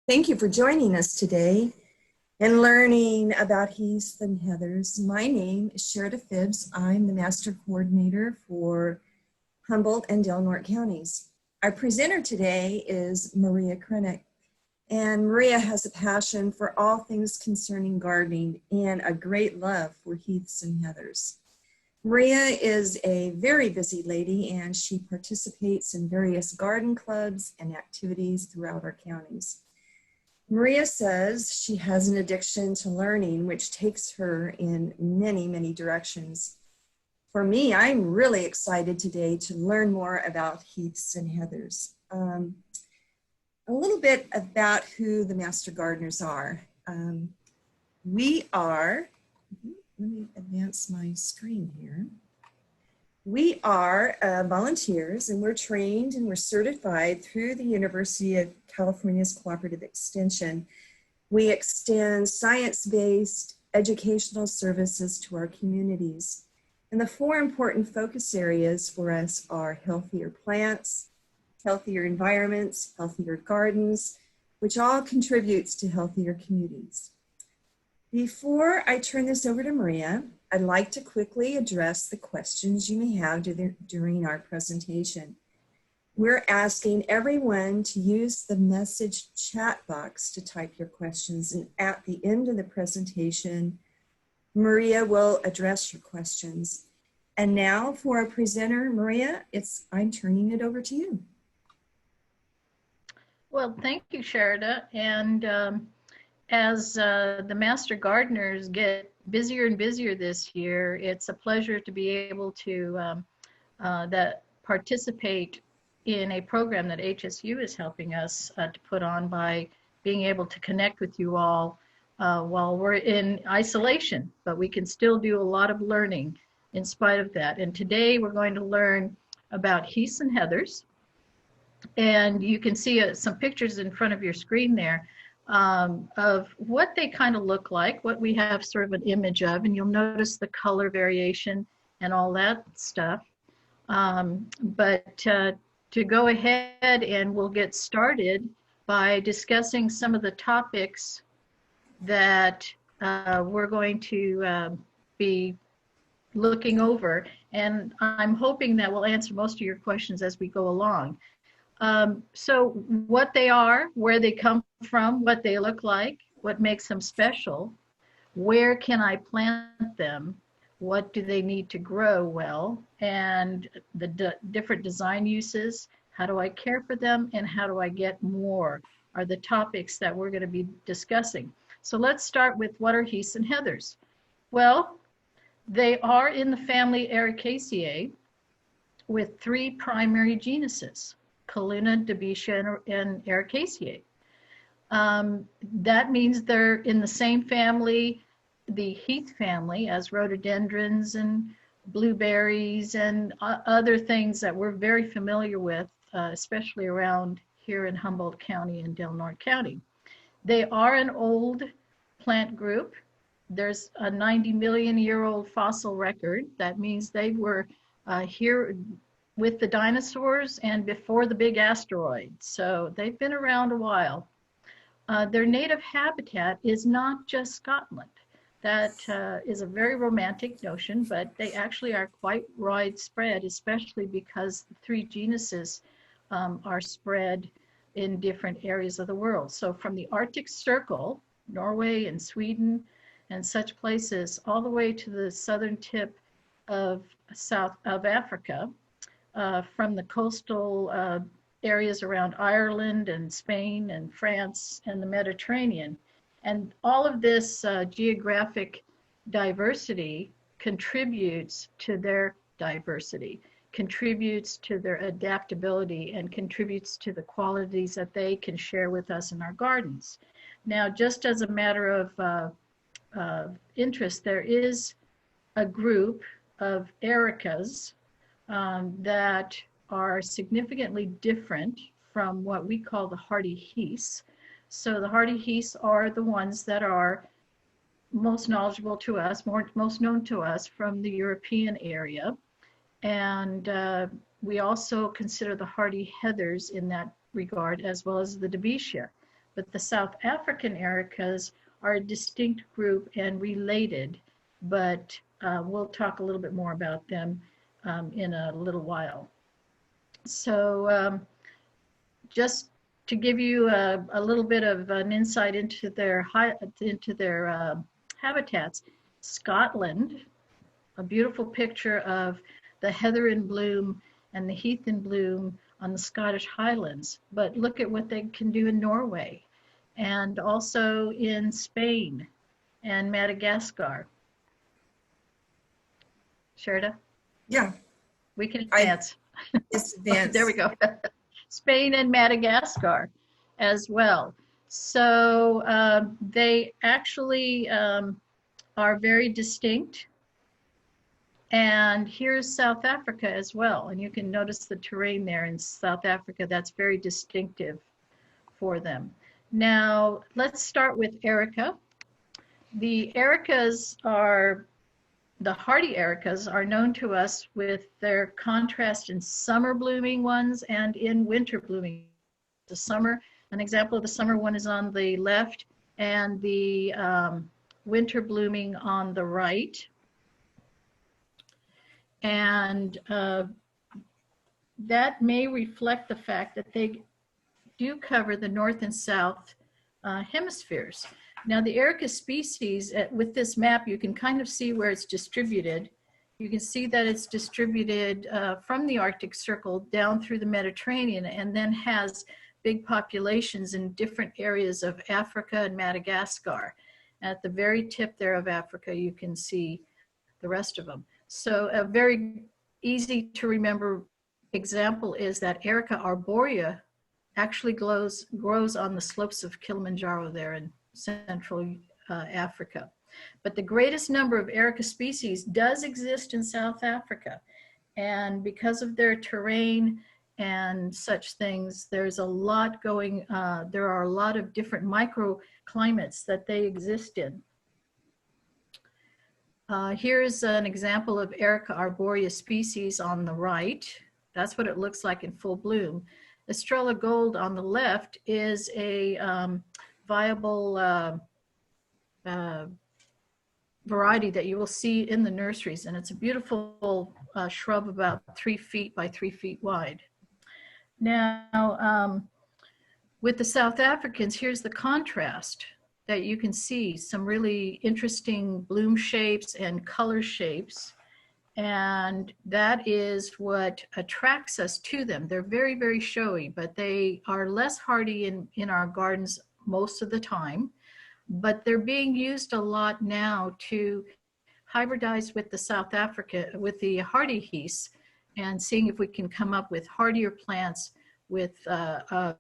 Thank you for joining us today and learning about Heath and Heathers. My name is Sherida Phibbs. I'm the Master Coordinator for Humboldt and Del Norte counties. Our presenter today is Maria Krennick, and Maria has a passion for all things concerning gardening and a great love for Heaths and Heathers. Maria is a very busy lady, and she participates in various garden clubs and activities throughout our counties. Maria says she has an addiction to learning, which takes her in many, many directions. For me, I'm really excited today to learn more about Heaths and Heathers. A little bit about who the Master Gardeners are. We are, let me advance my screen here. We are volunteers, and we're trained and we're certified through the University of California's Cooperative Extension. We extend science-based educational services to our communities. And the four important focus areas for us are healthier plants, healthier environments, healthier gardens, which all contributes to healthier communities. Before I turn this over to Maria, I'd like to quickly address the questions you may have during our presentation. We're asking everyone to use the message chat box to type your questions, and at the end of the presentation, Maria will address your questions. And now for our presenter, Maria, I'm turning it over to you. Well, thank you, Sherida. And as the Master Gardeners get busier and busier this year, it's a pleasure to be able to participate in a program that HSU is helping us to put on by being able to connect with you all while we're in isolation, but we can still do a lot of learning in spite of that. And today we're going to learn about Heaths and Heathers. And you can see some pictures in front of your screen there of what they kind of look like, what we have sort of an image of, and you'll notice the color variation and all that stuff. But to go ahead, and we'll get started by discussing some of the topics that we're going to be looking over. And I'm hoping that we'll answer most of your questions as we go along. So what they are, where they come from, what they look like, what makes them special, where can I plant them, what do they need to grow well, and the different design uses, how do I care for them, and how do I get more are the topics that we're going to be discussing. So let's start with what are Heaths and Heathers? Well, they are in the family Ericaceae with three primary genuses: Calluna, Dabicia, and Ericaceae. That means they're in the same family, the Heath family, as rhododendrons and blueberries and other things that we're very familiar with, especially around here in Humboldt County and Del Norte County. They are an old plant group. There's a 90 million year old fossil record. That means they were here with the dinosaurs and before the big asteroid. So they've been around a while. Their native habitat is not just Scotland. That is a very romantic notion, but they actually are quite widespread, especially because the three genuses are spread in different areas of the world. So from the Arctic Circle, Norway and Sweden and such places, all the way to the southern tip of Africa, from the coastal areas around Ireland and Spain and France and the Mediterranean. And all of this geographic diversity contributes to their diversity, contributes to their adaptability, and contributes to the qualities that they can share with us in our gardens. Now, just as a matter of interest, there is a group of Ericas that are significantly different from what we call the hardy Heaths. So the hardy Heaths are the ones that are most knowledgeable to us, most known to us from the European area. And we also consider the hardy Heathers in that regard, as well as the Dabicia. but the South African Ericas are a distinct group and related, but we'll talk a little bit more about them in a little while. So just to give you a little bit of an insight into their habitats, Scotland, a beautiful picture of the heather in bloom and the heath in bloom on the Scottish Highlands. But look at what they can do in Norway and also in Spain and Madagascar. Sherda? Yeah. We can advance. Yes, advance. There we go. Spain and Madagascar as well. So they actually are very distinct. And here's South Africa as well. And you can notice the terrain there in South Africa. That's very distinctive for them. Now, let's start with Erica. The Ericas are, the hardy Ericas are known to us with their contrast in summer blooming ones and in winter blooming. The summer, an example of the summer one is on the left and the winter blooming on the right. And that may reflect the fact that they do cover the north and south hemispheres. Now the Erica species, with this map, you can kind of see where it's distributed. You can see that it's distributed from the Arctic Circle down through the Mediterranean and then has big populations in different areas of Africa and Madagascar. At the very tip there of Africa, you can see the rest of them. So a very easy to remember example is that Erica arborea actually grows on the slopes of Kilimanjaro there in Central Africa. But the greatest number of Erica species does exist in South Africa. And because of their terrain and such things, there's a lot going, there are a lot of different microclimates that they exist in. Here's an example of Erica arborea species on the right. That's what it looks like in full bloom. Estrella Gold on the left is a viable variety that you will see in the nurseries, and it's a beautiful shrub about 3 feet by 3 feet wide. Now, with the South Africans, here's the contrast that you can see, some really interesting bloom shapes and color shapes. And that is what attracts us to them. They're very, very showy, but they are less hardy in our gardens most of the time. But they're being used a lot now to hybridize with the South Africa, with the hardy Heaths, and seeing if we can come up with hardier plants with a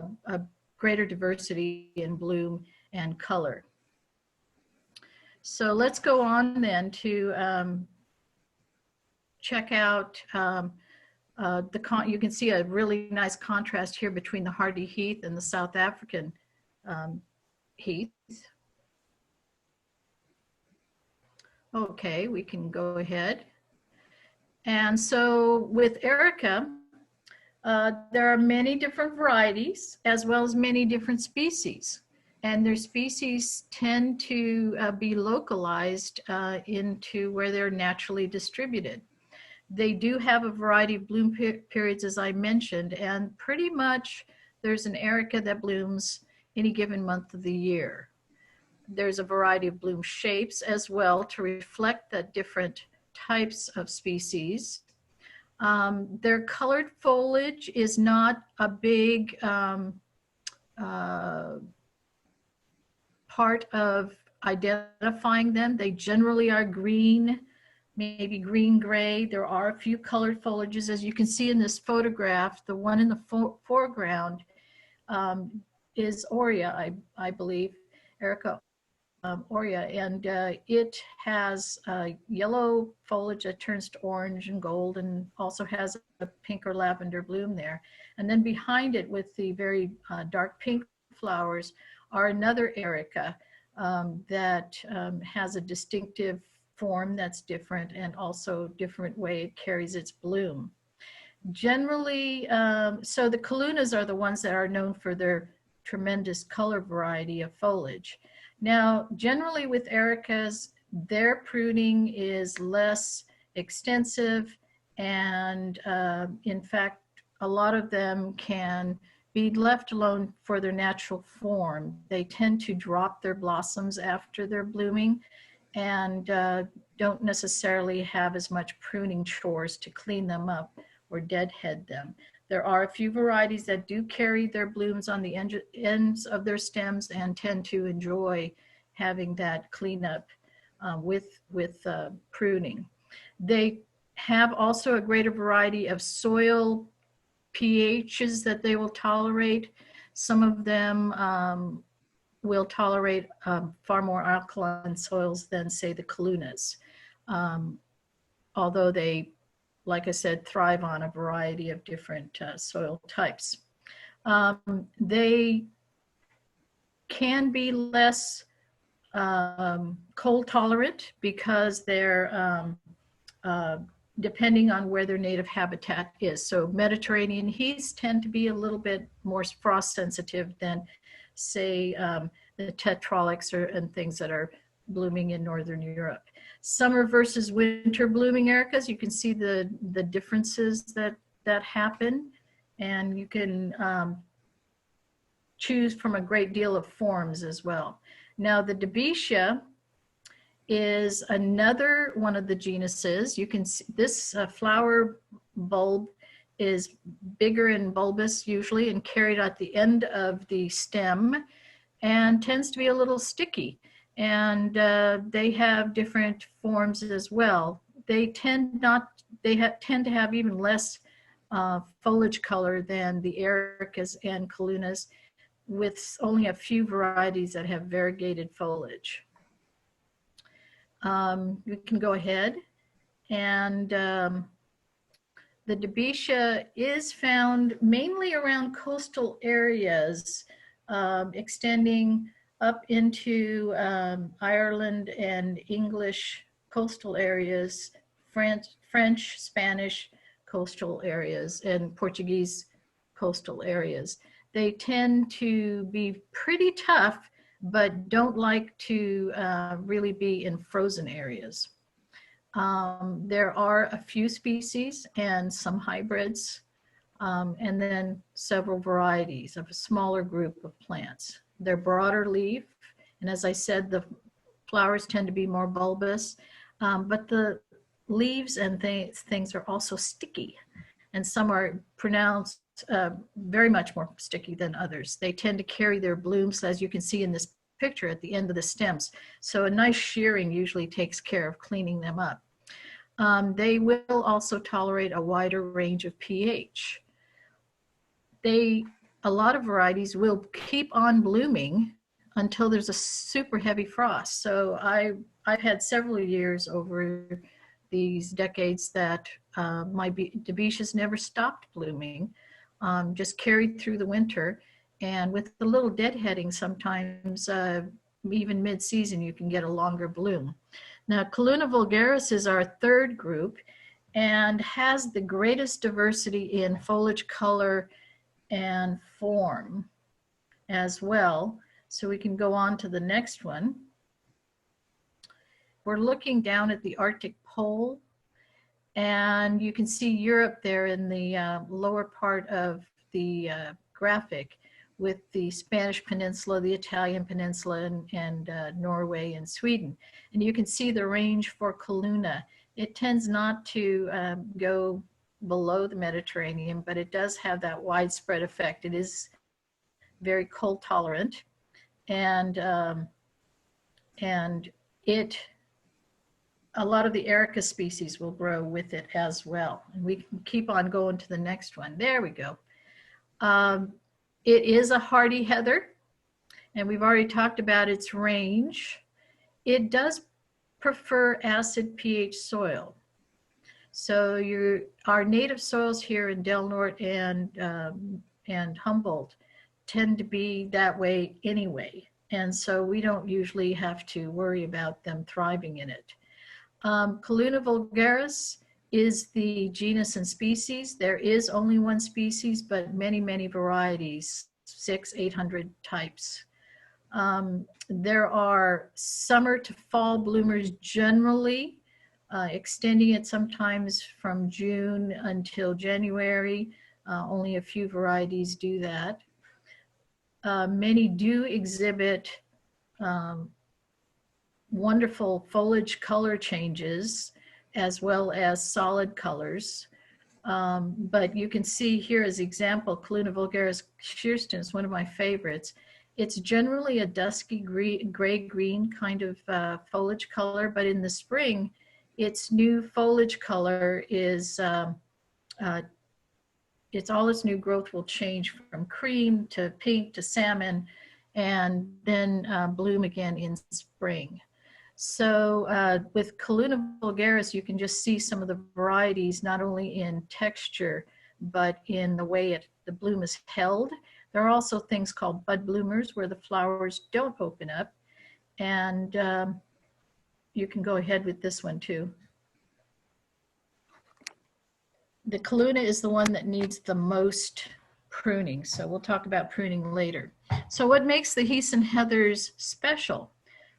greater diversity in bloom and color. So let's go on then to check out you can see a really nice contrast here between the hardy Heath and the South African Heath. Okay, we can go ahead. And so with Erica, there are many different varieties as well as many different species. And their species tend to be localized into where they're naturally distributed. They do have a variety of bloom periods, as I mentioned, and pretty much there's an Erica that blooms any given month of the year. There's a variety of bloom shapes as well to reflect the different types of species. Their colored foliage is not a big part of identifying them. They generally are green, maybe green-gray. There are a few colored foliages. As you can see in this photograph, the one in the foreground is Aurea, I believe, Erica Aurea, and it has yellow foliage that turns to orange and gold and also has a pink or lavender bloom there. And then behind it with the very dark pink flowers are another Erica that has a distinctive form that's different and also different way it carries its bloom. Generally, so the Kalunas are the ones that are known for their tremendous color variety of foliage. Now, generally with Ericas, their pruning is less extensive, and in fact, a lot of them can be left alone for their natural form. They tend to drop their blossoms after they're blooming, and don't necessarily have as much pruning chores to clean them up or deadhead them. There are a few varieties that do carry their blooms on the ends of their stems and tend to enjoy having that cleanup with pruning. They have also a greater variety of soil pHs that they will tolerate. Some of them will tolerate far more alkaline soils than, say, the Kalunas, although they, like I said, thrive on a variety of different soil types. They can be less cold tolerant because they're depending on where their native habitat is. So Mediterranean heaths tend to be a little bit more frost sensitive than, say, the tetralics and things that are blooming in Northern Europe. Summer versus winter blooming Ericas, you can see the differences that happen, and you can choose from a great deal of forms as well. Now the Debetia is another one of the genuses. You can see this flower bulb is bigger and bulbous usually and carried at the end of the stem and tends to be a little sticky. And they have different forms as well. They tend to have even less foliage color than the Ericas and Kalunas, with only a few varieties that have variegated foliage. You can go ahead, and the Debetia is found mainly around coastal areas, extending up into Ireland and English coastal areas, French, Spanish coastal areas, and Portuguese coastal areas. They tend to be pretty tough, but don't like to really be in frozen areas. There are a few species and some hybrids, and then several varieties of a smaller group of plants. They're broader leaf, and as I said, the flowers tend to be more bulbous, but the leaves and things are also sticky, and some are pronounced very much more sticky than others. They tend to carry their blooms, as you can see in this picture, at the end of the stems. So a nice shearing usually takes care of cleaning them up. They will also tolerate a wider range of pH. A lot of varieties will keep on blooming until there's a super heavy frost. So I've had several years over these decades that my Debetias never stopped blooming, just carried through the winter. And with the little deadheading, sometimes even mid-season, you can get a longer bloom. Now, Calluna vulgaris is our third group and has the greatest diversity in foliage color and form as well. So we can go on to the next one. We're looking down at the Arctic pole, and you can see Europe there in the lower part of the graphic, with the Spanish peninsula, the Italian peninsula, and Norway and Sweden. And you can see the range for Calluna. It tends not to go below the Mediterranean, but it does have that widespread effect. It is very cold tolerant, and a lot of the Erica species will grow with it as well. And we can keep on going to the next one. There we go. It is a hardy heather, and we've already talked about its range. It does prefer acid pH soil. So our native soils here in Del Norte and Humboldt tend to be that way anyway. And so we don't usually have to worry about them thriving in it. Calluna vulgaris is the genus and species. There is only one species, but many, many varieties. 800 types. There are summer to fall bloomers generally, extending it sometimes from June until January. Only a few varieties do that. Many do exhibit wonderful foliage color changes as well as solid colors. But you can see here as example, Calluna vulgaris Shearston is one of my favorites. It's generally a dusky gray-green kind of foliage color, but in the spring, its new foliage color is, it's all its new growth will change from cream to pink to salmon, and then bloom again in spring. So with Calluna vulgaris, you can just see some of the varieties, not only in texture, but in the way the bloom is held. There are also things called bud bloomers where the flowers don't open up. And you can go ahead with this one too. The Calluna is the one that needs the most pruning. So we'll talk about pruning later. So what makes the Heaths and Heathers special?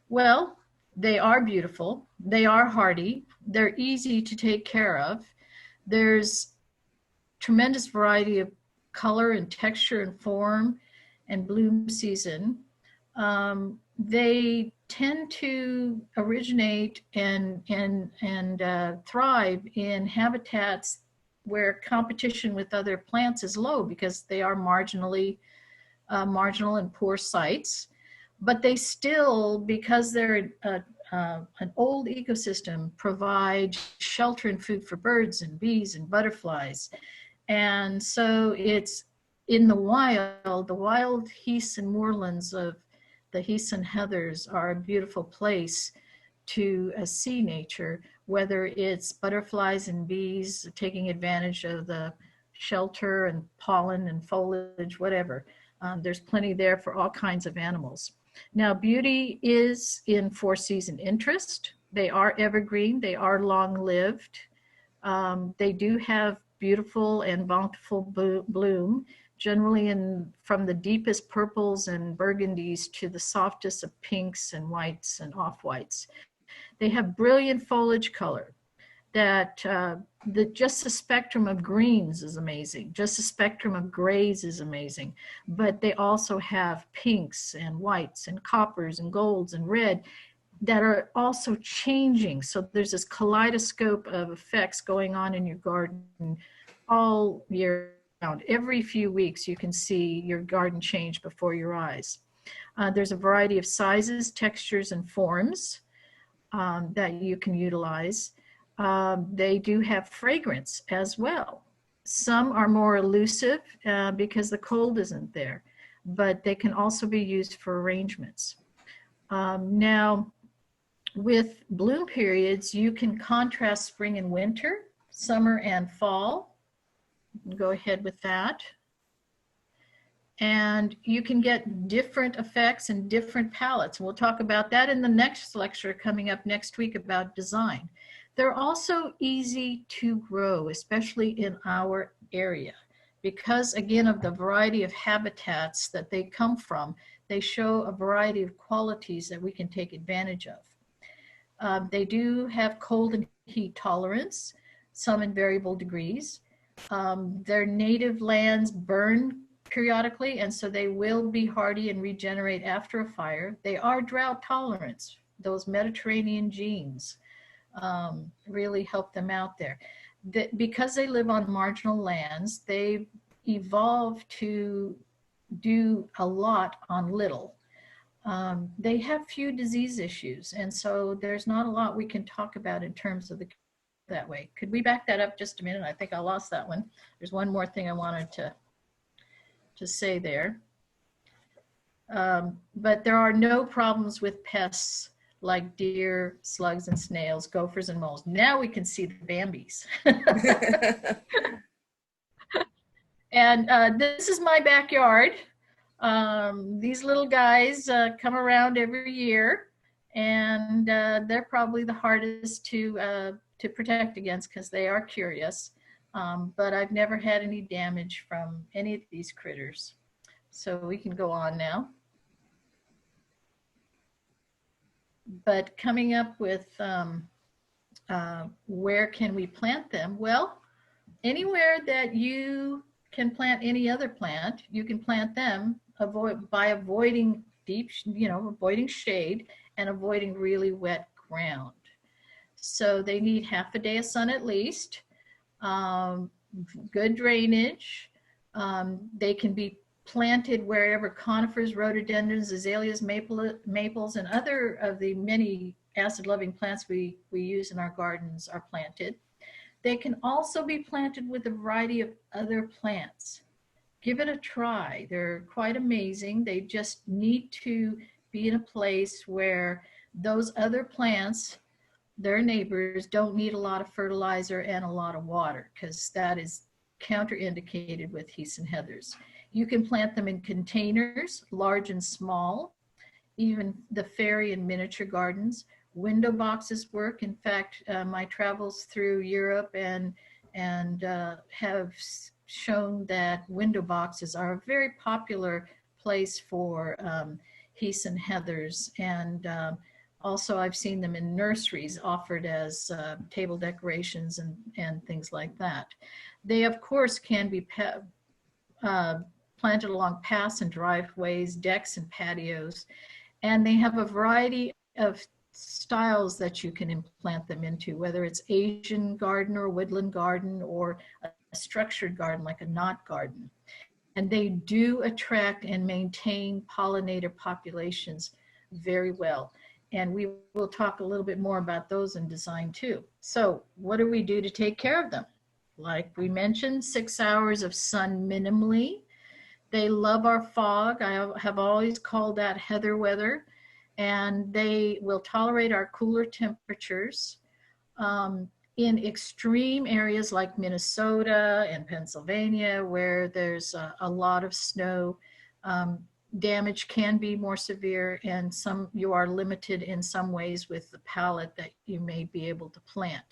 Well, they are beautiful, they are hardy, they're easy to take care of. There's tremendous variety of color and texture and form and bloom season. They tend to originate and thrive in habitats where competition with other plants is low because they are marginal and poor sites. But they still, because they're an old ecosystem, provide shelter and food for birds and bees and butterflies. And so it's in the wild heaths and moorlands of the Heaths and Heathers are a beautiful place to see nature, whether it's butterflies and bees taking advantage of the shelter and pollen and foliage, whatever. There's plenty there for all kinds of animals. Now, beauty is in four-season interest. They are evergreen. They are long-lived. They do have beautiful and bountiful bloom, generally from the deepest purples and burgundies to the softest of pinks and whites and off-whites. They have brilliant foliage color that just the spectrum of greens is amazing. Just the spectrum of grays is amazing. But they also have pinks and whites and coppers and golds and red that are also changing. So there's this kaleidoscope of effects going on in your garden all year round. Every few weeks you can see your garden change before your eyes. There's a variety of sizes, textures, and forms that you can utilize. They do have fragrance as well. Some are more elusive because the cold isn't there, but they can also be used for arrangements. Now, with bloom periods, you can contrast spring and winter, summer and fall. Go ahead with that. And you can get different effects and different palettes. We'll talk about that in the next lecture coming up next week about design. They're also easy to grow, especially in our area, because again of the variety of habitats that they come from, they show a variety of qualities that we can take advantage of. They do have cold and heat tolerance, some in variable degrees. Their native lands burn periodically, and so they will be hardy and regenerate after a fire. They are drought tolerant. Those Mediterranean genes really help them out there. Because they live on marginal lands, they evolved to do a lot on little. They have few disease issues, and so there's not a lot we can talk about in terms of that way. Could we back that up just a minute? I think I lost that one. There's one more thing I wanted to say there. But there are no problems with pests like deer, slugs, and snails, gophers, and moles. Now we can see the Bambis. And this is my backyard. These little guys come around every year, and they're probably the hardest to protect against because they are curious. But I've never had any damage from any of these critters. So we can go on now. But coming up with where can we plant them? Well, anywhere that you can plant any other plant, you can plant them by avoiding avoiding shade and avoiding really wet ground. So they need half a day of sun at least, good drainage. They can be planted wherever conifers, rhododendrons, azaleas, maples, and other of the many acid-loving plants we use in our gardens are planted. They can also be planted with a variety of other plants. Give it a try. They're quite amazing. They just need to be in a place where those other plants, their neighbors, don't need a lot of fertilizer and a lot of water, because that is counterindicated with heaths and heathers. You can plant them in containers, large and small, even the fairy and miniature gardens. Window boxes work. In fact, my travels through Europe and have shown that window boxes are a very popular place for heaths and heathers. And also I've seen them in nurseries offered as table decorations and things like that. They, of course, can be planted along paths and driveways, decks and patios. And they have a variety of styles that you can implant them into, whether it's Asian garden or woodland garden or a structured garden like a knot garden. And they do attract and maintain pollinator populations very well. And we will talk a little bit more about those in design too. So what do we do to take care of them? Like we mentioned, 6 hours of sun minimally. They love our fog. I have always called that heather weather. And they will tolerate our cooler temperatures. In extreme areas like Minnesota and Pennsylvania, where there's a lot of snow, damage can be more severe, and you are limited in some ways with the palette that you may be able to plant.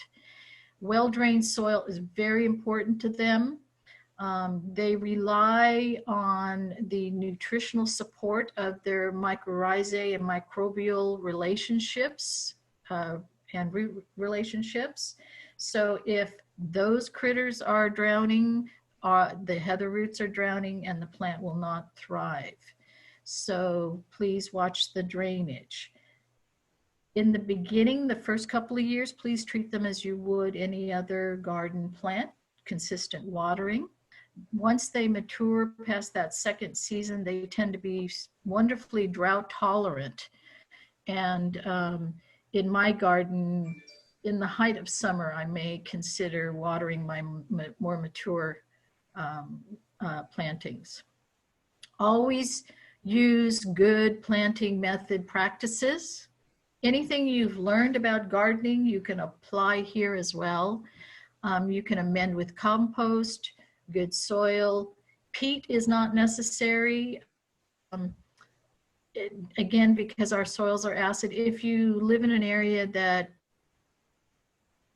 Well-drained soil is very important to them. They rely on the nutritional support of their mycorrhizae and microbial relationships and root relationships. So if those critters are drowning, the heather roots are drowning, and the plant will not thrive. So please watch the drainage. In the beginning, the first couple of years, please treat them as you would any other garden plant, consistent watering. Once they mature past that second season, they tend to be wonderfully drought tolerant. And in my garden, in the height of summer, I may consider watering my more mature plantings. Always use good planting method practices. Anything you've learned about gardening, you can apply here as well. You can amend with compost, good soil. Peat is not necessary. Again, because our soils are acid. If you live in an area that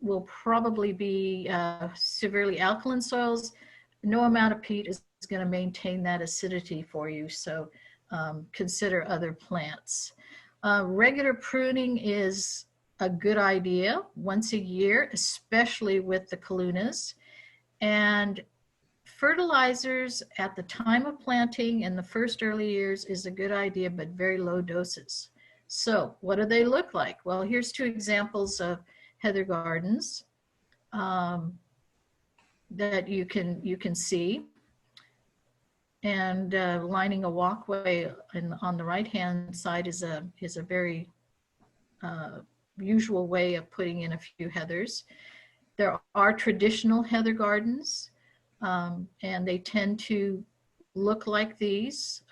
will probably be severely alkaline soils, no amount of peat is going to maintain that acidity for you. So consider other plants. Regular pruning is a good idea once a year, especially with the Kalunas. And fertilizers at the time of planting in the first early years is a good idea, but very low doses. So what do they look like? Well, here's two examples of heather gardens that you can see. And lining a walkway on the right-hand side is a very usual way of putting in a few heathers. There are traditional heather gardens, and they tend to look like these.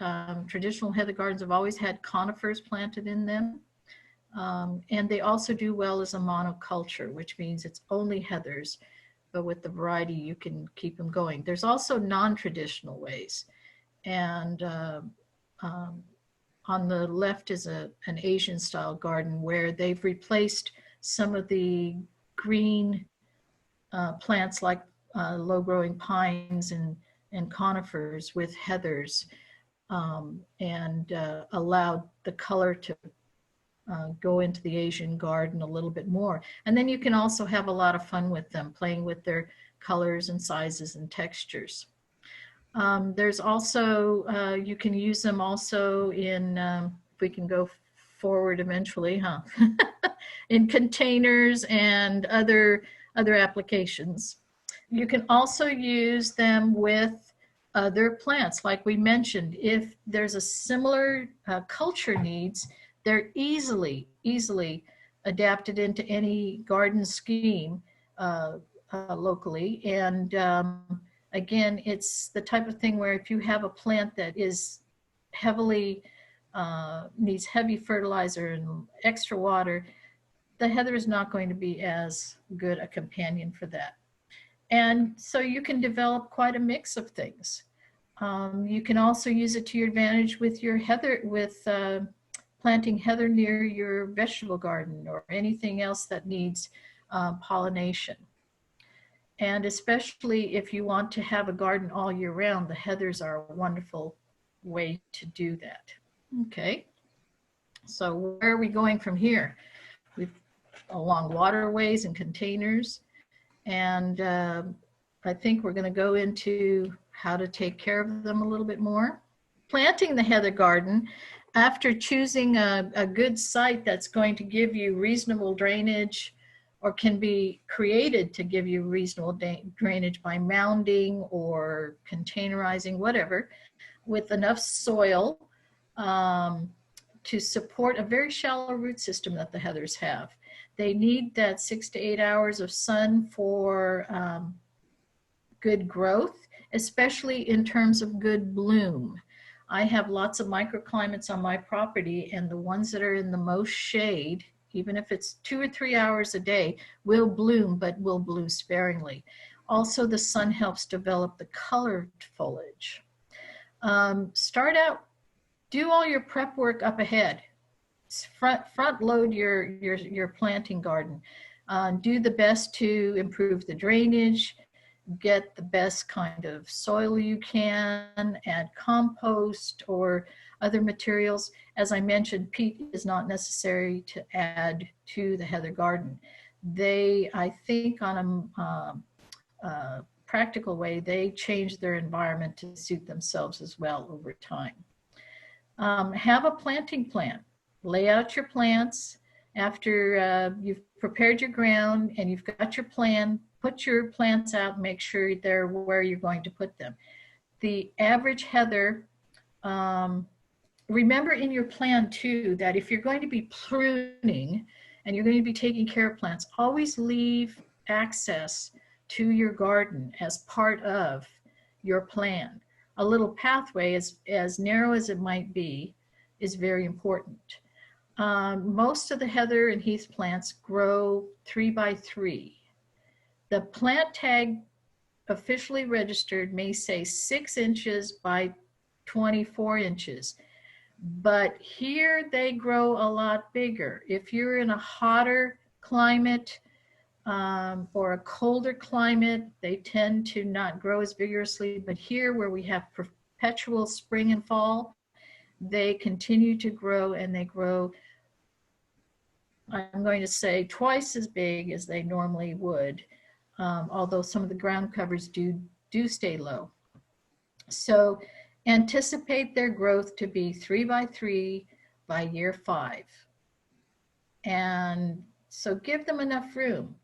Traditional heather gardens have always had conifers planted in them. And they also do well as a monoculture, which means it's only heathers, but with the variety you can keep them going. There's also non-traditional ways. And on the left is an Asian style garden where they've replaced some of the green plants like low growing pines and conifers with heathers. and allow the color to go into the Asian garden a little bit more. And then you can also have a lot of fun with them, playing with their colors and sizes and textures. There's also, you can use them also in, if we can go forward eventually, huh? In containers and other applications. You can also use them with other plants. Like we mentioned, if there's a similar culture needs, they're easily adapted into any garden scheme locally. And again, it's the type of thing where if you have a plant that is heavily, needs heavy fertilizer and extra water, the heather is not going to be as good a companion for that. And so you can develop quite a mix of things. You can also use it to your advantage with your heather, with planting heather near your vegetable garden or anything else that needs pollination. And especially if you want to have a garden all year round, the heathers are a wonderful way to do that. Okay, so where are we going from here? We've along waterways and containers, and I think we're going to go into how to take care of them a little bit more. Planting the heather garden, after choosing a good site that's going to give you reasonable drainage, or can be created to give you reasonable drainage by mounding or containerizing, whatever, with enough soil to support a very shallow root system that the heathers have. They need that 6 to 8 hours of sun for good growth, especially in terms of good bloom. I have lots of microclimates on my property, and the ones that are in the most shade, even if it's 2 or 3 hours a day, will bloom, but will bloom sparingly. Also, the sun helps develop the colored foliage. Start out, do all your prep work up ahead. Front load your planting garden. Do the best to improve the drainage, get the best kind of soil you can, add compost or other materials. As I mentioned, peat is not necessary to add to the heather garden. They, I think on a practical way, they change their environment to suit themselves as well over time. Have a planting plan. Lay out your plants. After you've prepared your ground and you've got your plan, put your plants out, make sure they're where you're going to put them. The average heather, remember in your plan too, that if you're going to be pruning and you're going to be taking care of plants, always leave access to your garden as part of your plan. A little pathway, as narrow as it might be, is very important. Most of the heather and heath plants grow 3 by 3. The plant tag officially registered may say 6 inches by 24 inches, but here they grow a lot bigger. If you're in a hotter climate or a colder climate, they tend to not grow as vigorously, but here where we have perpetual spring and fall, they continue to grow, and they grow, I'm going to say, twice as big as they normally would, although some of the ground covers do stay low. So anticipate their growth to be 3 by 3 by year 5. And so give them enough room.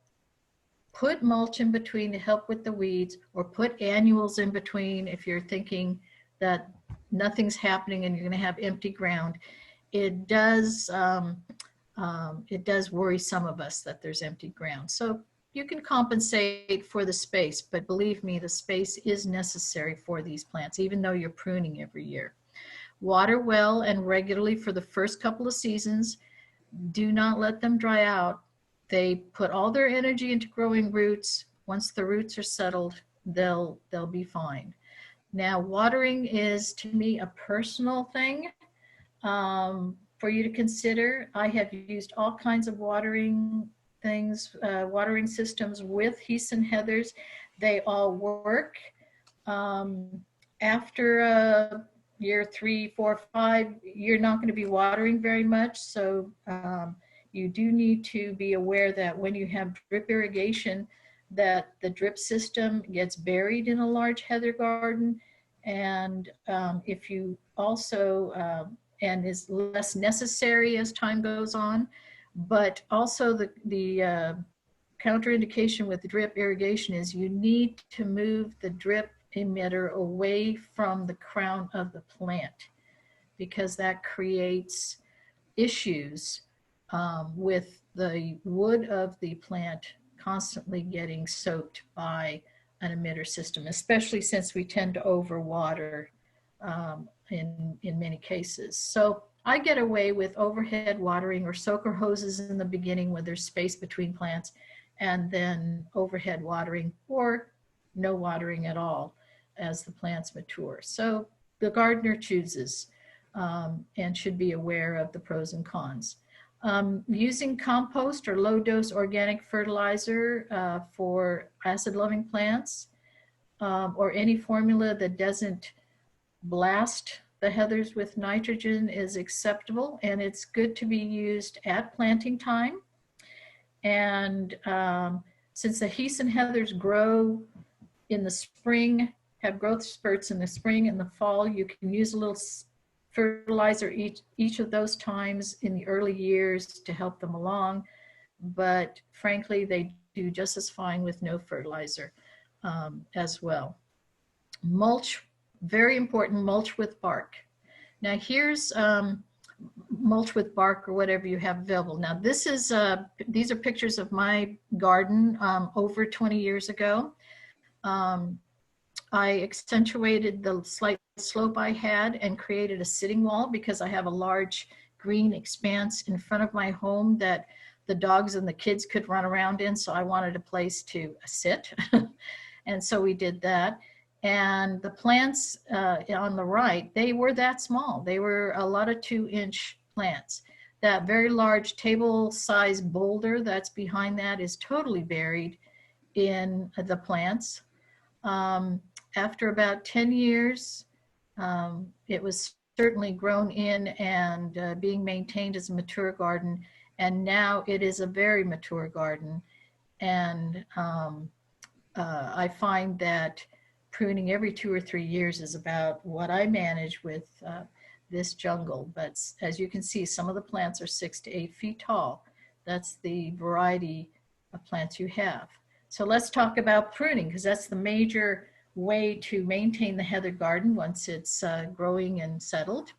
Put mulch in between to help with the weeds, or put annuals in between if you're thinking that nothing's happening and you're going to have empty ground. It does worry some of us that there's empty ground. So you can compensate for the space, but believe me, the space is necessary for these plants, even though you're pruning every year. Water well and regularly for the first couple of seasons. Do not let them dry out. They put all their energy into growing roots. Once the roots are settled, they'll be fine. Now, watering is, to me, a personal thing for you to consider. I have used all kinds of watering things, watering systems with heaths and heathers. They all work. After year 3, 4, 5, you're not going to be watering very much. So you do need to be aware that when you have drip irrigation, that the drip system gets buried in a large heather garden. And if you also, and is less necessary as time goes on, but also the counterindication with drip irrigation is you need to move the drip emitter away from the crown of the plant, because that creates issues with the wood of the plant constantly getting soaked by an emitter system, especially since we tend to overwater in many cases. So I get away with overhead watering or soaker hoses in the beginning when there's space between plants, and then overhead watering or no watering at all as the plants mature. So the gardener chooses and should be aware of the pros and cons. Using compost or low dose organic fertilizer for acid loving plants, or any formula that doesn't blast the heathers with nitrogen is acceptable, and it's good to be used at planting time. And since the heaths and heathers grow in the spring, have growth spurts in the spring and the fall, you can use a little fertilizer each of those times in the early years to help them along. But frankly, they do just as fine with no fertilizer as well. Mulch, very important, mulch with bark. Now here's mulch with bark or whatever you have available. Now this is, these are pictures of my garden over 20 years ago. I accentuated the slight slope I had and created a sitting wall because I have a large green expanse in front of my home that the dogs and the kids could run around in. So I wanted a place to sit. And so we did that. And the plants on the right, they were that small. They were a lot of 2-inch plants. That very large table-sized boulder that's behind that is totally buried in the plants. After about 10 years, it was certainly grown in and being maintained as a mature garden. And now it is a very mature garden. And I find that pruning every 2 or 3 years is about what I manage with this jungle. But as you can see, some of the plants are 6 to 8 feet tall. That's the variety of plants you have. So let's talk about pruning, because that's the major way to maintain the heather garden once it's growing and settled.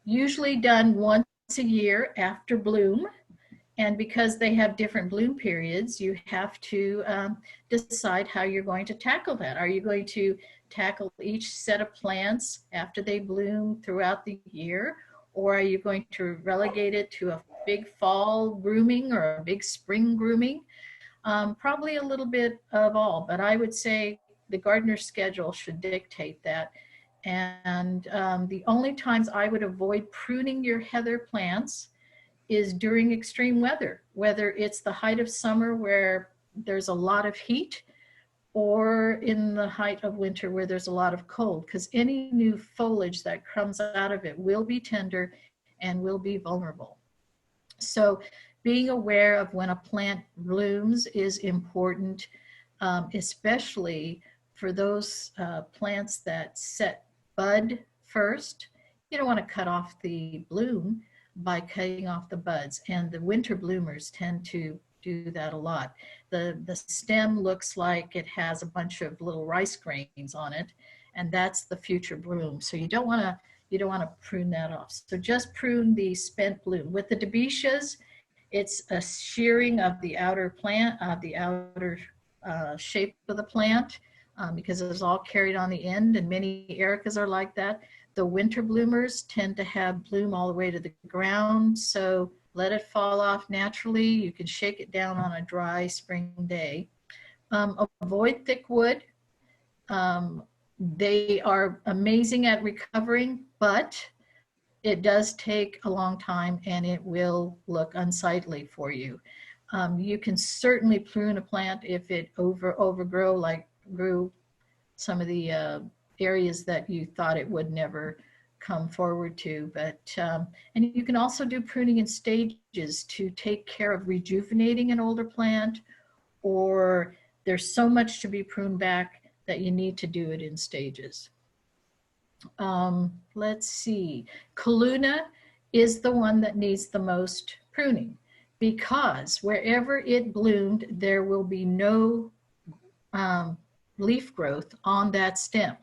Usually done once a year after bloom. And because they have different bloom periods, you have to decide how you're going to tackle that. Are you going to tackle each set of plants after they bloom throughout the year? Or are you going to relegate it to a big fall grooming or a big spring grooming? Probably a little bit of all, but I would say the gardener's schedule should dictate that. And the only times I would avoid pruning your heather plants is during extreme weather, whether it's the height of summer where there's a lot of heat, or in the height of winter where there's a lot of cold, because any new foliage that comes out of it will be tender and will be vulnerable. So being aware of when a plant blooms is important, especially for those plants that set bud first. You don't want to cut off the bloom by cutting off the buds, and the winter bloomers tend to do that a lot. The stem looks like it has a bunch of little rice grains on it, and that's the future bloom. So you don't want to prune that off. So just prune the spent bloom. With the Debecias, it's a shearing of the outer plant, the outer shape of the plant, because it's all carried on the end, and many Ericas are like that. The winter bloomers tend to have bloom all the way to the ground, so let it fall off naturally. You can shake it down on a dry spring day. Avoid thick wood. They are amazing at recovering, but it does take a long time and it will look unsightly for you. You can certainly prune a plant if it grew some of the areas that you thought it would never come forward to. But and you can also do pruning in stages to take care of rejuvenating an older plant, or there's so much to be pruned back that you need to do it in stages. Let's see, Kaluna is the one that needs the most pruning, because wherever it bloomed, there will be no leaf growth on that stem.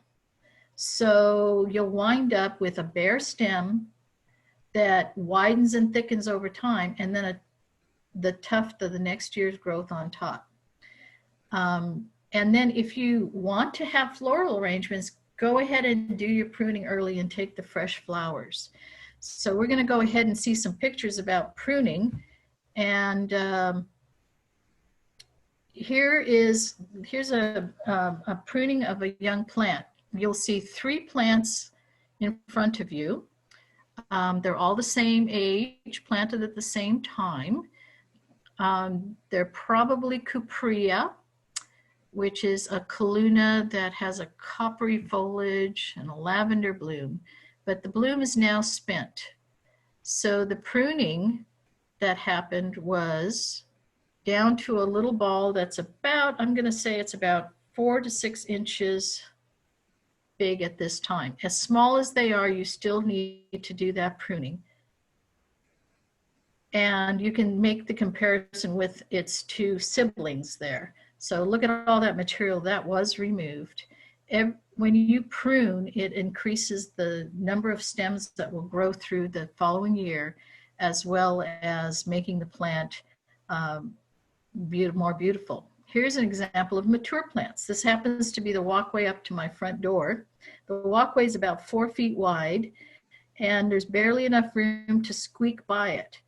So you'll wind up with a bare stem that widens and thickens over time, and then the tuft of the next year's growth on top. And then if you want to have floral arrangements, go ahead and do your pruning early and take the fresh flowers. So we're going to go ahead and see some pictures about pruning. And here's a pruning of a young plant. You'll see 3 plants in front of you. They're all the same age, planted at the same time. They're probably Cuprea, which is a Kaluna that has a coppery foliage and a lavender bloom, but the bloom is now spent. So the pruning that happened was down to a little ball that's about, I'm going to say it's about 4 to 6 inches big at this time. As small as they are, you still need to do that pruning. And you can make the comparison with its 2 siblings there. So look at all that material that was removed. When you prune, it increases the number of stems that will grow through the following year, as well as making the plant more beautiful. Here's an example of mature plants. This happens to be the walkway up to my front door. The walkway is about 4 feet wide, and there's barely enough room to squeak by it.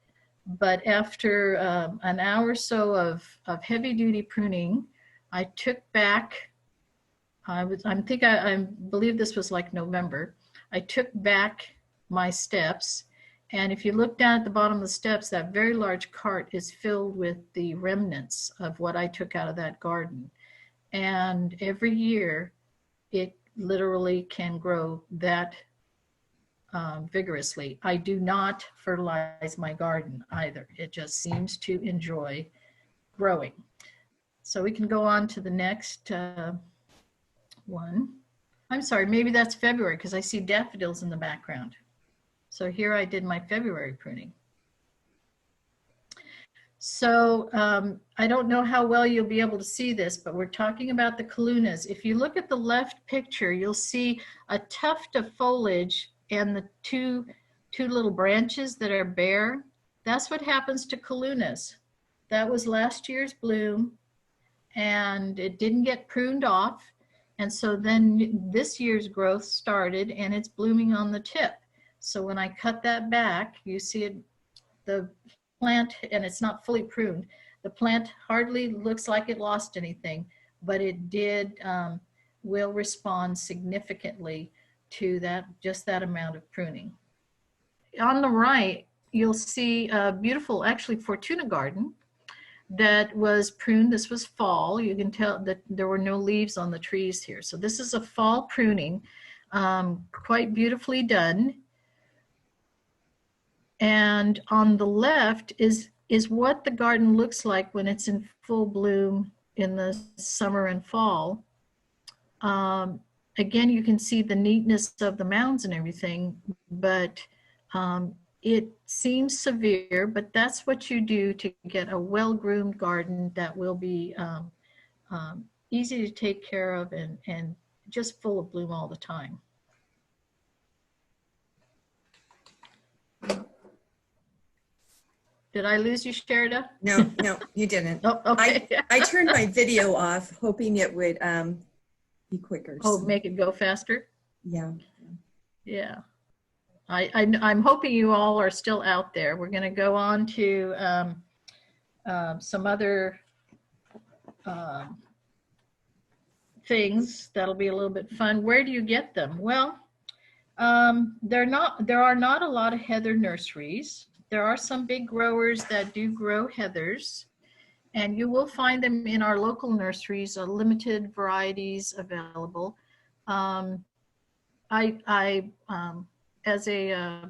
But after an hour or so of heavy-duty pruning, I took back, I believe this was like November, I took back my steps. And if you look down at the bottom of the steps, that very large cart is filled with the remnants of what I took out of that garden. And every year, it literally can grow that vigorously. I do not fertilize my garden either. It just seems to enjoy growing. So we can go on to the next one. I'm sorry, maybe that's February, because I see daffodils in the background. So here I did my February pruning. So I don't know how well you'll be able to see this, but we're talking about the Kalunas. If you look at the left picture, you'll see a tuft of foliage and the two little branches that are bare. That's what happens to Kalunas. That was last year's bloom, and it didn't get pruned off. And so then this year's growth started, and it's blooming on the tip. So when I cut that back, you see it, the plant, and it's not fully pruned. The plant hardly looks like it lost anything, but it did, will respond significantly to that, just that amount of pruning. On the right, you'll see a beautiful, actually, Fortuna garden that was pruned. This was fall. You can tell that there were no leaves on the trees here. So this is a fall pruning, quite beautifully done. And on the left is what the garden looks like when it's in full bloom in the summer and fall. Again, you can see the neatness of the mounds and everything, but it seems severe, but that's what you do to get a well-groomed garden that will be easy to take care of and just full of bloom all the time. Did I lose you, Sherida? No, you didn't. Oh, okay. I turned my video off, hoping it would be quicker. Oh, so. make it go faster? Yeah. Yeah. I'm hoping you all are still out there. We're going to go on to some other things that'll be a little bit fun. Where do you get them? Well, there are not a lot of heather nurseries. There are some big growers that do grow heathers, and you will find them in our local nurseries, limited varieties available. I as a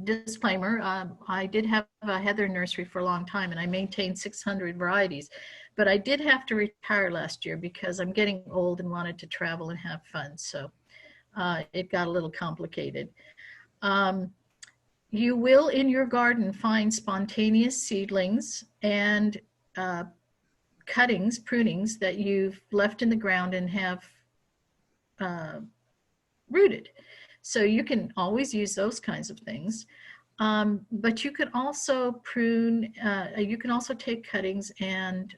disclaimer, I did have a heather nursery for a long time and I maintained 600 varieties, but I did have to retire last year because I'm getting old and wanted to travel and have fun. So it got a little complicated. You will in your garden find spontaneous seedlings and cuttings, prunings that you've left in the ground and have rooted. So you can always use those kinds of things. But you can also prune, you can also take cuttings and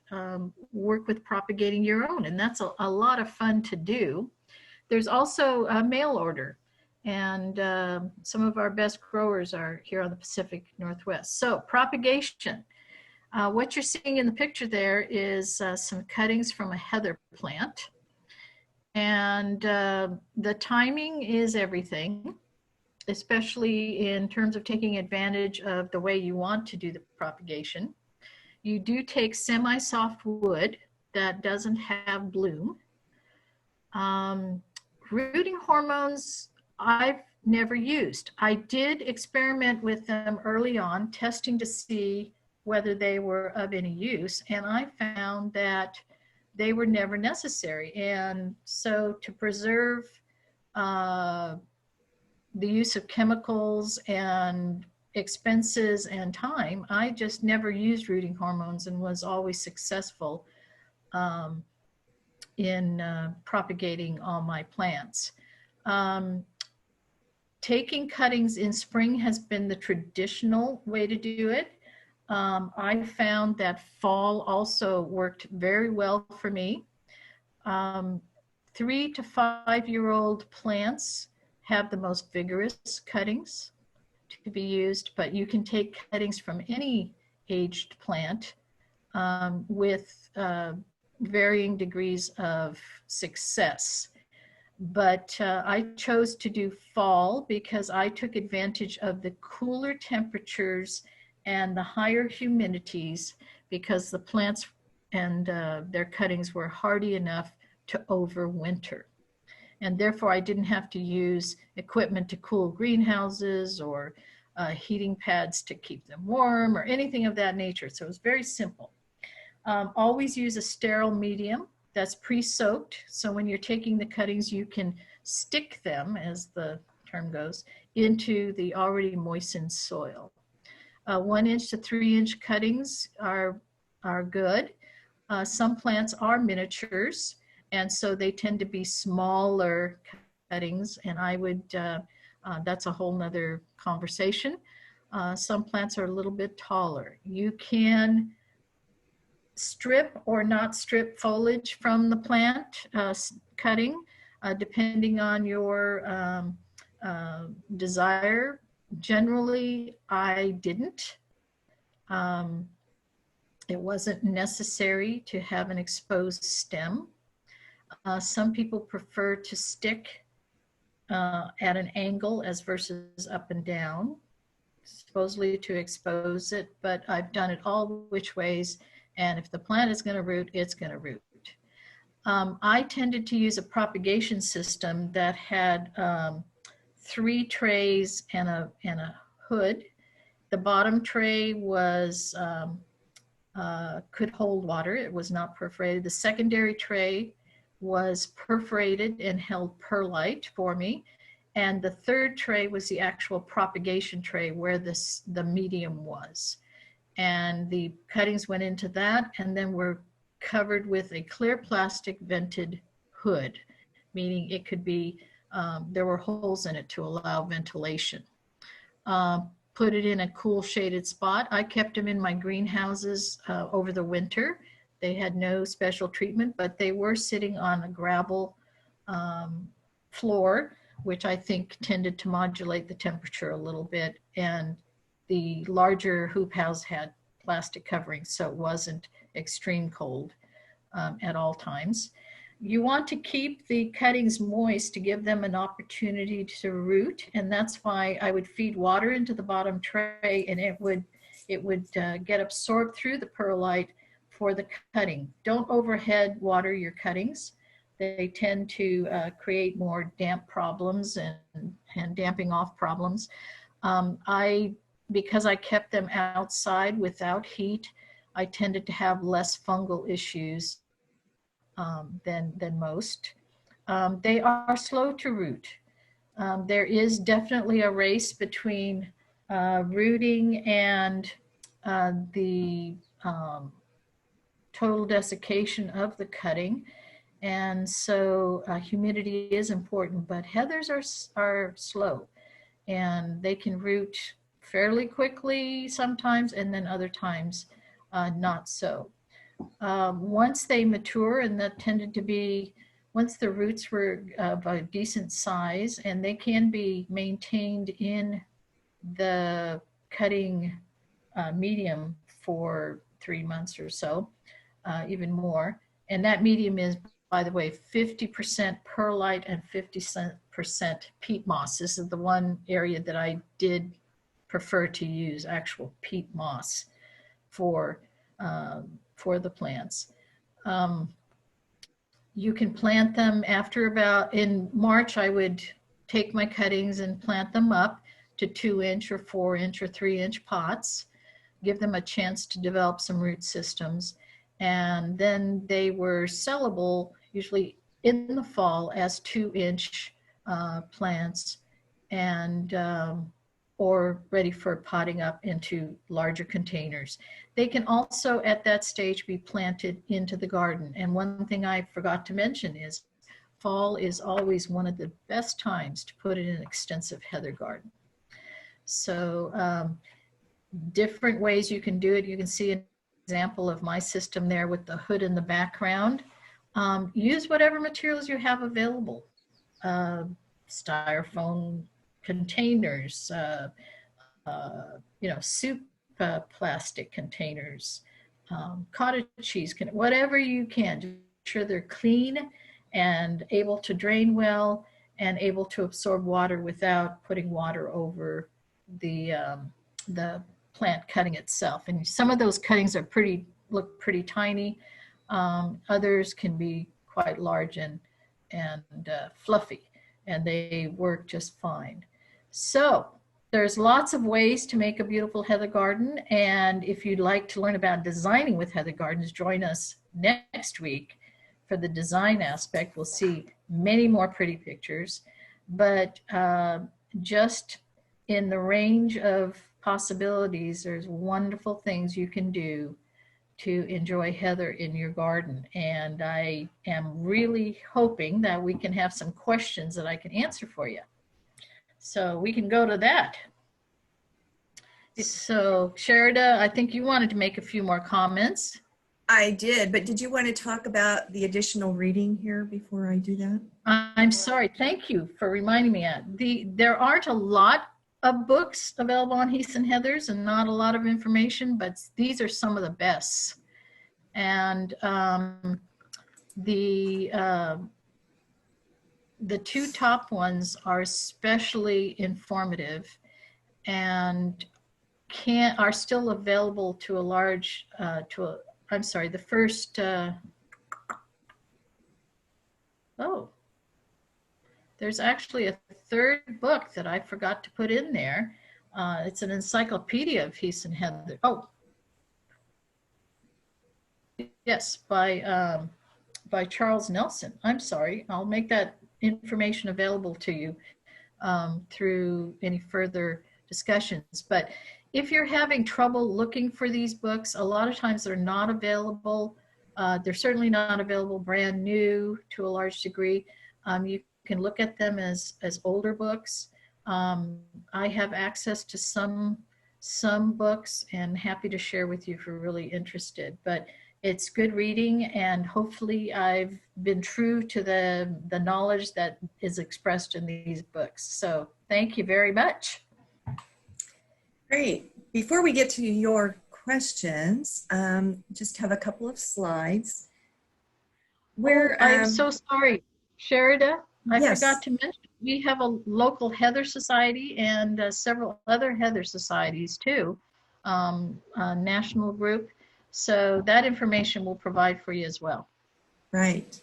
work with propagating your own. And that's a lot of fun to do. There's also a mail order. And some of our best growers are here on the Pacific Northwest. So propagation. What you're seeing in the picture there is some cuttings from a heather plant. And the timing is everything, especially in terms of taking advantage of the way you want to do the propagation. You do take semi-soft wood that doesn't have bloom. Rooting hormones, I've never used. I did experiment with them early on, testing to see whether they were of any use, and I found that they were never necessary. And so to preserve the use of chemicals and expenses and time, I just never used rooting hormones and was always successful in propagating all my plants. Taking cuttings in spring has been the traditional way to do it. I found that fall also worked very well for me. 3 to 5 year old plants have the most vigorous cuttings to be used, but you can take cuttings from any aged plant with varying degrees of success. But I chose to do fall because I took advantage of the cooler temperatures and the higher humidities because the plants and their cuttings were hardy enough to overwinter. And therefore I didn't have to use equipment to cool greenhouses or heating pads to keep them warm or anything of that nature. So it was very simple. Always use a sterile medium that's pre-soaked. So when you're taking the cuttings, you can stick them, as the term goes, into the already moistened soil. 1 inch to 3 inch cuttings are good. Some plants are miniatures, and so they tend to be smaller cuttings, and I would, that's a whole nother conversation. Some plants are a little bit taller. You can strip or not strip foliage from the plant cutting, depending on your desire. Generally, I didn't. It wasn't necessary to have an exposed stem. Some people prefer to stick at an angle as versus up and down, supposedly to expose it, but I've done it all which ways, and if the plant is going to root, it's going to root. I tended to use a propagation system that had 3 trays and a hood. The bottom tray was could hold water. It was not perforated. The secondary tray was perforated and held perlite for me. And the third tray was the actual propagation tray where the medium was. And the cuttings went into that and then were covered with a clear plastic vented hood, meaning it could be, there were holes in it to allow ventilation. Put it in a cool shaded spot. I kept them in my greenhouses over the winter. They had no special treatment, but they were sitting on a gravel floor, which I think tended to modulate the temperature a little bit. And the larger hoop house had plastic covering, so it wasn't extreme cold at all times. You want to keep the cuttings moist to give them an opportunity to root, and that's why I would feed water into the bottom tray, and it would get absorbed through the perlite for the cutting. Don't overhead water your cuttings. They tend to create more damp problems and damping off problems. Because I kept them outside without heat, I tended to have less fungal issues than most. They are slow to root. There is definitely a race between rooting and the total desiccation of the cutting. And so humidity is important, but heathers are slow, and they can root fairly quickly sometimes, and then other times not so. Once they mature, and that tended to be once the roots were of a decent size, and they can be maintained in the cutting medium for 3 months or so, even more. And that medium is, by the way, 50% perlite and 50% peat moss. This is the one area that I did prefer to use actual peat moss for the plants. You can plant them after in March. I would take my cuttings and plant them up to 2-inch or 4-inch or 3-inch pots, give them a chance to develop some root systems. And then they were sellable usually in the fall as 2-inch plants, and or ready for potting up into larger containers. They can also at that stage be planted into the garden. And one thing I forgot to mention is fall is always one of the best times to put in an extensive heather garden. So different ways you can do it. You can see an example of my system there with the hood in the background. Use whatever materials you have available. Styrofoam containers, soup plastic containers, cottage cheese, whatever you can. Just make sure they're clean and able to drain well and able to absorb water without putting water over the plant cutting itself. And some of those cuttings are look pretty tiny. Others can be quite large and fluffy, and they work just fine. So there's lots of ways to make a beautiful heather garden. And if you'd like to learn about designing with heather gardens, join us next week for the design aspect. We'll see many more pretty pictures, but just in the range of possibilities, there's wonderful things you can do to enjoy heather in your garden. And I am really hoping that we can have some questions that I can answer for you. So we can go to that. So Sherida, I think you wanted to make a few more comments. I did, but did you want to talk about the additional reading here before I do that? I'm sorry. Thank you for reminding me. There aren't a lot of books available on Heaths and Heathers and not a lot of information, but these are some of the best. And the two top ones are especially informative and are still available to a large, I'm sorry, the first, there's actually a third book that I forgot to put in there. It's an encyclopedia of Heaths and Heathers. Oh, yes, by Charles Nelson. I'm sorry. I'll make that information available to you through any further discussions. But if you're having trouble looking for these books, a lot of times they're not available. They're certainly not available brand new to a large degree. You can look at them as older books. I have access to some books and happy to share with you if you're really interested. But it's good reading, and hopefully I've been true to the knowledge that is expressed in these books. So thank you very much. Great. Before we get to your questions, just have a couple of slides. I'm so sorry, Sherida. I Yes. forgot to mention, we have a local Heather Society and several other Heather Societies too, a national group. So that information we'll provide for you as well. Right.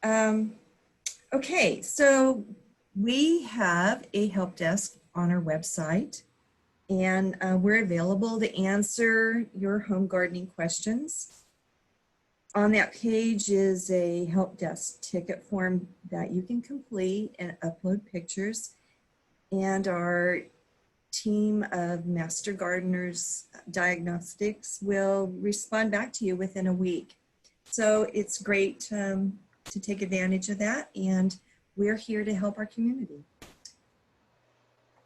Um, okay, so we have a help desk on our website, and we're available to answer your home gardening questions. On that page is a help desk ticket form that you can complete and upload pictures. And our team of Master Gardeners Diagnostics will respond back to you within a week. So it's great to take advantage of that, and we're here to help our community.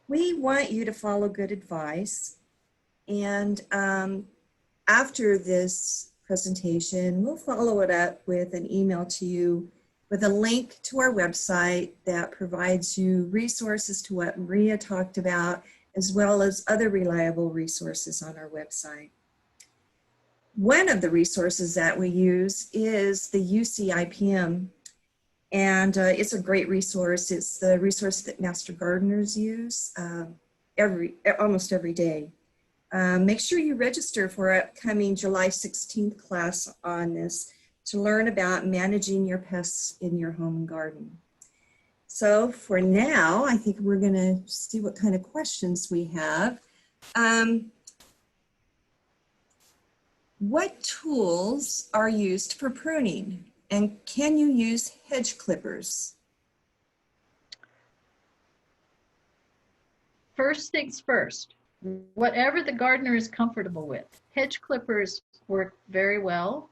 We want you to follow good advice, and after this presentation, we'll follow it up with an email to you with a link to our website that provides you resources to what Maria talked about, as well as other reliable resources on our website. One of the resources that we use is the UCIPM, and it's a great resource. It's the resource that Master Gardeners use almost every day. Make sure you register for our upcoming July 16th class on this to learn about managing your pests in your home and garden. So for now, I think we're going to see what kind of questions we have. What tools are used for pruning, and can you use hedge clippers? First things first, whatever the gardener is comfortable with. Hedge clippers work very well.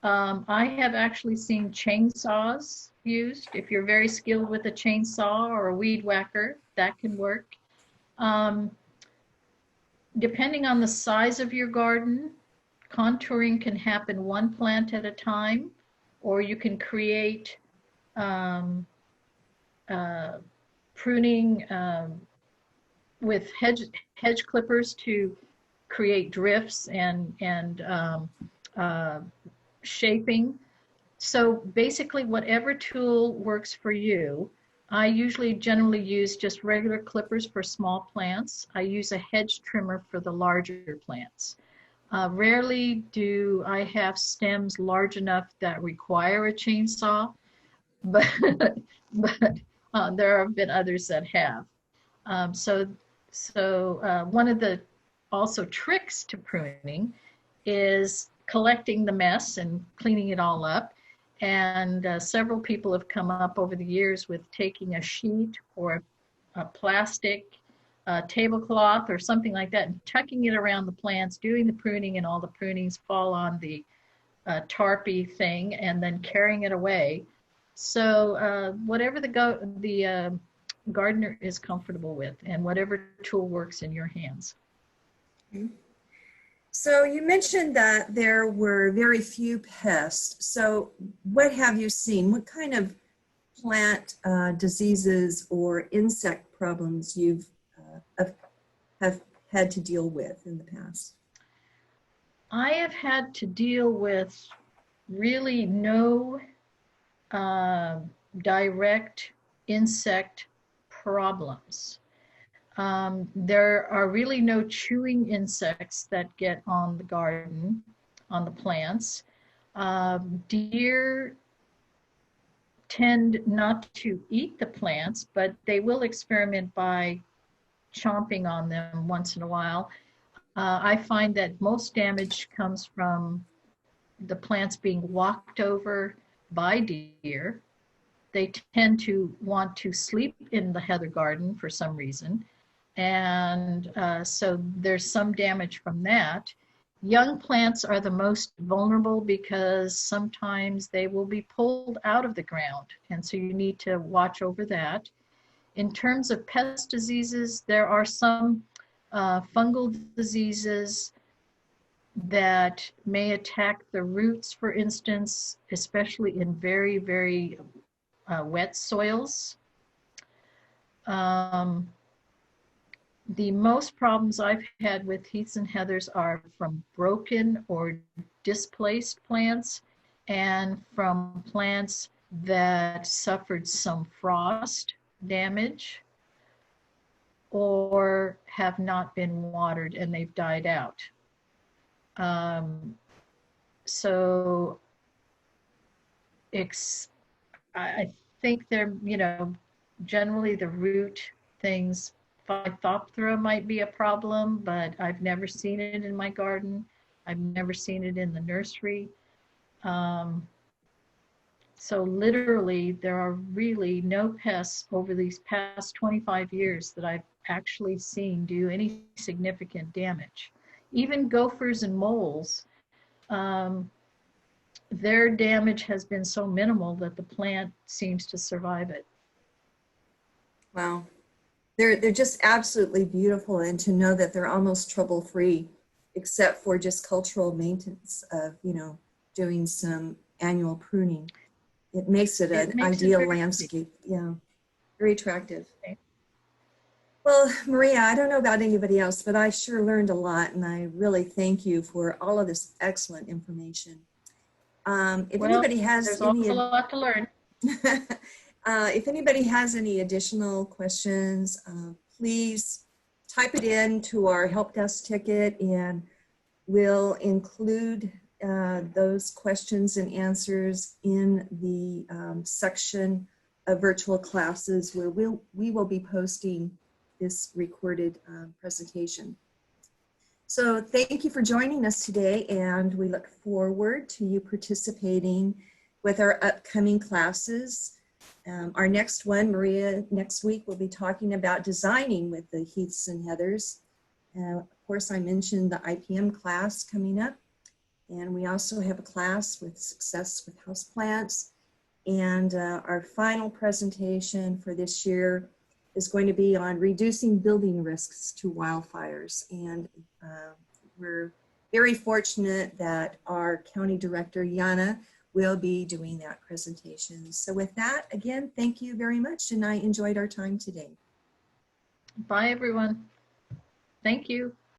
I have actually seen chainsaws used. If you're very skilled with a chainsaw or a weed whacker, that can work. Depending on the size of your garden, contouring can happen one plant at a time, or you can create pruning with hedge clippers to create drifts and shaping. So basically, whatever tool works for you. I usually generally use just regular clippers for small plants. I use a hedge trimmer for the larger plants. Rarely do I have stems large enough that require a chainsaw, but there have been others that have. So one of the also tricks to pruning is collecting the mess and cleaning it all up. And several people have come up over the years with taking a sheet or a plastic tablecloth or something like that and tucking it around the plants, doing the pruning, and all the prunings fall on the tarpy thing, and then carrying it away. So whatever the gardener is comfortable with, and whatever tool works in your hands. Okay. So you mentioned that there were very few pests. So what have you seen? What kind of plant diseases or insect problems you've have had to deal with in the past? I have had to deal with really no direct insect problems. There are really no chewing insects that get on the garden, on the plants. Deer tend not to eat the plants, but they will experiment by chomping on them once in a while. I find that most damage comes from the plants being walked over by deer. They tend to want to sleep in the heather garden for some reason. And so there's some damage from that. Young plants are the most vulnerable because sometimes they will be pulled out of the ground. And so you need to watch over that. In terms of pest diseases, there are some fungal diseases that may attack the roots, for instance, especially in very, very wet soils. The most problems I've had with heaths and heathers are from broken or displaced plants and from plants that suffered some frost damage or have not been watered and they've died out. So I think they're, you know, generally the root things. Phytophthora might be a problem, but I've never seen it in my garden. I've never seen it in the nursery. Um, so literally, there are really no pests over these past 25 years that I've actually seen do any significant damage. Even gophers and moles, um, their damage has been so minimal that the plant seems to survive it. Wow. They're just absolutely beautiful, and to know that they're almost trouble-free, except for just cultural maintenance of, you know, doing some annual pruning. It makes it It an makes it ideal very landscape. Yeah, very attractive. pretty. Well, Maria, I don't know about anybody else, but I sure learned a lot, and I really thank you for all of this excellent information. If Well, anybody has there's always a lot to learn. if anybody has any additional questions, please type it in to our help desk ticket, and we'll include those questions and answers in the section of virtual classes where we will be posting this recorded presentation. So thank you for joining us today, and we look forward to you participating with our upcoming classes. Our next one, Maria, next week we'll be talking about designing with the Heaths and Heathers. Of course, I mentioned the IPM class coming up, and we also have a class with success with houseplants. And our final presentation for this year is going to be on reducing building risks to wildfires. And we're very fortunate that our county director, Yana, will be doing that presentation. So with that, again, thank you very much, and I enjoyed our time today. Bye, everyone. Thank you.